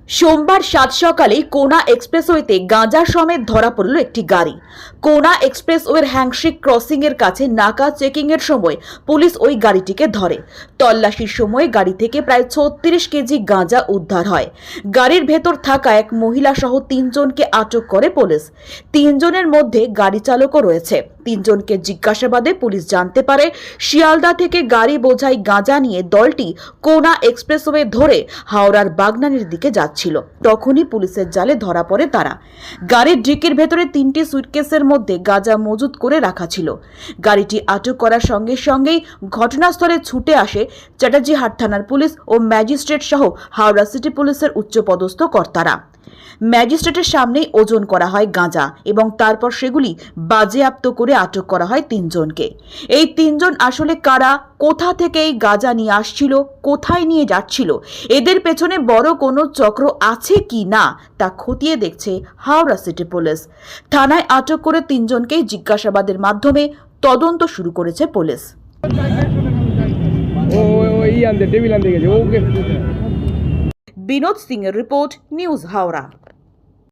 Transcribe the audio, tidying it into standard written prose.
সোমবার সাত সকালে কোনা এক্সপ্রেসওয়েতে গাঁজা সমেত ধরা পড়ল একটি গাড়ি। কোনা এক্সপ্রেসওয়ের হ্যাংশিক ক্রসিং এর কাছে নাকা চেকিং এর সময় পুলিশ ওই গাড়িটিকে ধরে। তল্লাশির সময় গাড়ি থেকে প্রায় 36 কেজি গাঁজা উদ্ধার হয়। গাড়ির ভেতর থাকা এক মহিলা সহ 3 জনকে আটক করে পুলিশ। 3 জনের মধ্যে গাড়ি চালকও রয়েছে। 3 জনকে জিজ্ঞাসাবাদে পুলিশ জানতে পারে শিয়ালদা থেকে গাড়ি বোঝাই গাঁজা নিয়ে দলটি কোনা এক্সপ্রেসওয়ে ধরে হাওড়ার বাগনানির দিকে যাচ্ছিল। তখনই পুলিশের জালে ধরা পড়ে তারা। গাড়ির ডিকির ভেতরে 3টি সুটকেসের মধ্যে গাঁজা মজুত করে রাখা ছিল। গাড়িটি আটক করার সঙ্গে সঙ্গেই ঘটনাস্থলে ছুটে আসে চ্যাটার্জিহাট থানার পুলিশ ও ম্যাজিস্ট্রেট সহ হাওড়া সিটি পুলিশের উচ্চপদস্থ কর্তারা। ম্যাজিস্ট্রেটের সামনেই ওজন করা হয় গাঁজা এবং তারপর সেগুলি বাজেয়াপ্ত করে আটক করা হয় 3 জনকে। এই 3 জন আসলে কারা, কোথা থেকে এই গাঁজা নিয়ে আসছিল, কোথায় নিয়ে যাচ্ছিল, এদের পেছনে বড় কোনো চক্র আছে কি না তা খতিয়ে দেখছে হাওড়া সিটি পুলিশ। থানায় আটক করে 3 জনকেই জিজ্ঞাসাবাদের মাধ্যমে তদন্ত শুরু করেছে পুলিশ। বিনোদ সিং এর রিপোর্ট, নিউজ হাওড়া।